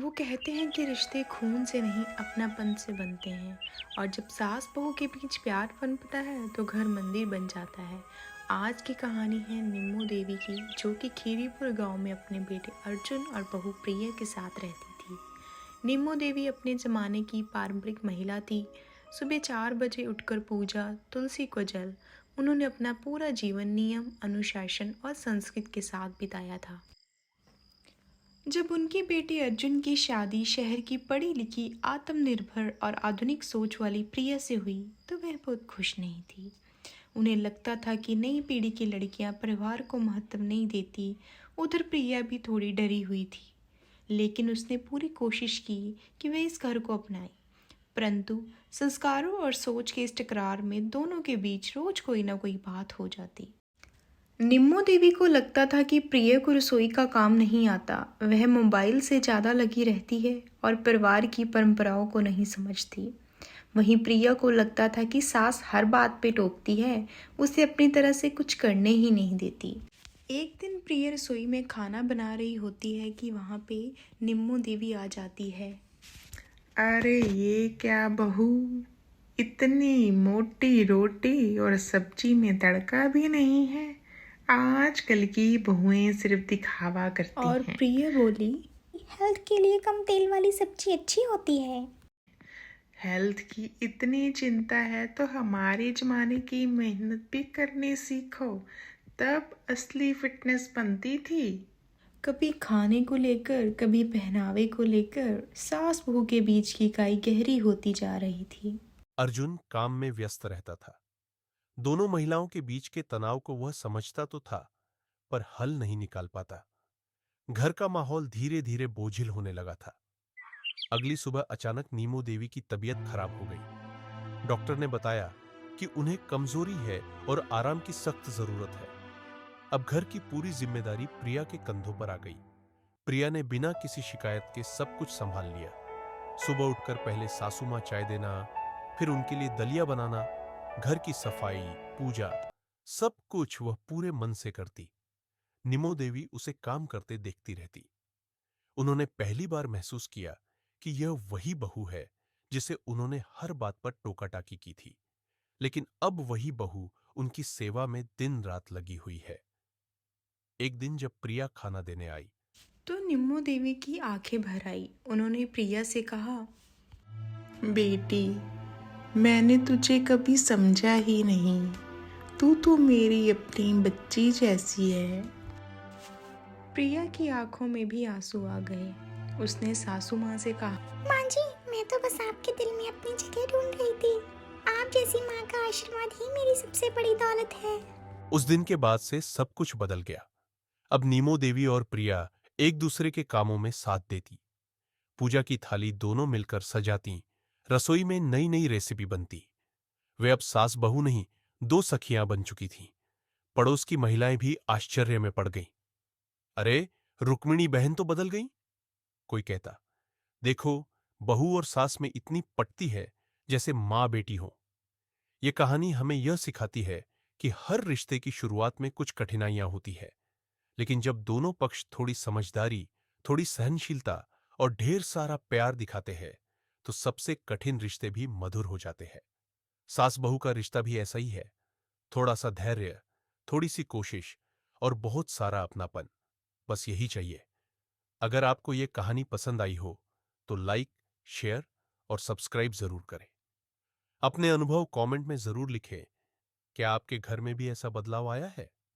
वो कहते हैं कि रिश्ते खून से नहीं अपनापन से बनते हैं। और जब सास बहू के बीच प्यार पनपता है तो घर मंदिर बन जाता है। आज की कहानी है निम्मो देवी की, जो कि खीरीपुर गांव में अपने बेटे अर्जुन और बहू प्रिया के साथ रहती थी। निम्मो देवी अपने ज़माने की पारंपरिक महिला थी। सुबह 4 बजे उठकर पूजा, तुलसी को जल। उन्होंने अपना पूरा जीवन नियम, अनुशासन और संस्कृत के साथ बिताया था। जब उनके बेटे अर्जुन की शादी शहर की पढ़ी लिखी, आत्मनिर्भर और आधुनिक सोच वाली प्रिया से हुई तो वह बहुत खुश नहीं थी। उन्हें लगता था कि नई पीढ़ी की लड़कियां परिवार को महत्व नहीं देती। उधर प्रिया भी थोड़ी डरी हुई थी, लेकिन उसने पूरी कोशिश की कि वह इस घर को अपनाए। परंतु संस्कारों और सोच के इस टकरार में दोनों के बीच रोज कोई ना कोई बात हो जाती। निम्मो देवी को लगता था कि प्रिया को रसोई का काम नहीं आता। वह मोबाइल से ज़्यादा लगी रहती है और परिवार की परंपराओं को नहीं समझती। वहीं प्रिया को लगता था कि सास हर बात पे टोकती है, उसे अपनी तरह से कुछ करने ही नहीं देती। एक दिन प्रिया रसोई में खाना बना रही होती है कि वहाँ पे निम्मो देवी आ जाती है। अरे ये क्या बहू, इतनी मोटी रोटी और सब्जी में तड़का भी नहीं है। आजकल की बहुएं सिर्फ दिखावा करती और हैं। प्रिया बोली, हेल्थ के लिए कम तेल वाली सब्जी अच्छी होती है। हेल्थ की इतनी चिंता है तो हमारे जमाने की मेहनत भी करनी सीखो, तब असली फिटनेस बनती थी। कभी खाने को लेकर, कभी पहनावे को लेकर सास बहू के बीच की खाई गहरी होती जा रही थी। अर्जुन काम में व्यस्त रहता था। दोनों महिलाओं के बीच के तनाव को वह समझता तो था, पर हल नहीं निकाल पाता। घर का माहौल धीरे धीरे बोझिल होने लगा था। अगली सुबह अचानक नीमो देवी की तबीयत खराब हो गई। डॉक्टर ने बताया कि उन्हें कमजोरी है और आराम की सख्त जरूरत है। अब घर की पूरी जिम्मेदारी प्रिया के कंधों पर आ गई। प्रिया ने बिना किसी शिकायत के सब कुछ संभाल लिया। सुबह उठकर पहले सासू मां चाय देना, फिर उनके लिए दलिया बनाना, घर की सफाई, पूजा, सब कुछ वह पूरे मन से करती। निमो देवी उसे काम करते देखती रहती। उन्होंने पहली बार महसूस किया कि यह वही बहू है जिसे उन्होंने हर बात पर टोका टाकी की थी। लेकिन अब वही बहू उनकी सेवा में दिन रात लगी हुई है। एक दिन जब प्रिया खाना देने आई तो निम्मो देवी की आंखें भर आई। उन्होंने प्रिया से कहा, बेटी, मैंने तुझे कभी समझा ही नहीं। तू तो मेरी अपनी बच्ची जैसी है। प्रिया की आंखों में भी आंसू आ गए। उसने सासू माँ से कहा, माँ जी, मैं तो बस आपके दिल में अपनी जगह ढूंढ रही थी। आप जैसी माँ का आशीर्वाद ही मेरी सबसे बड़ी दौलत है। उस दिन के बाद से सब कुछ बदल गया। अब नीमो देवी और प्रिया एक दूसरे के कामों में साथ देती। पूजा की थाली दोनों मिलकर सजाती। रसोई में नई नई रेसिपी बनती। वे अब सास बहू नहीं, दो सखियां बन चुकी थीं। पड़ोस की महिलाएं भी आश्चर्य में पड़ गईं। अरे, रुक्मिणी बहन तो बदल गई। कोई कहता, देखो, बहू और सास में इतनी पटती है जैसे मां बेटी हो। ये कहानी हमें यह सिखाती है कि हर रिश्ते की शुरुआत में कुछ कठिनाइयां होती है, लेकिन जब दोनों पक्ष थोड़ी समझदारी, थोड़ी सहनशीलता और ढेर सारा प्यार दिखाते हैं, तो सबसे कठिन रिश्ते भी मधुर हो जाते हैं। सास बहू का रिश्ता भी ऐसा ही है। थोड़ा सा धैर्य, थोड़ी सी कोशिश और बहुत सारा अपनापन, बस यही चाहिए। अगर आपको ये कहानी पसंद आई हो तो लाइक, शेयर और सब्सक्राइब जरूर करें। अपने अनुभव कमेंट में जरूर लिखें। क्या आपके घर में भी ऐसा बदलाव आया है?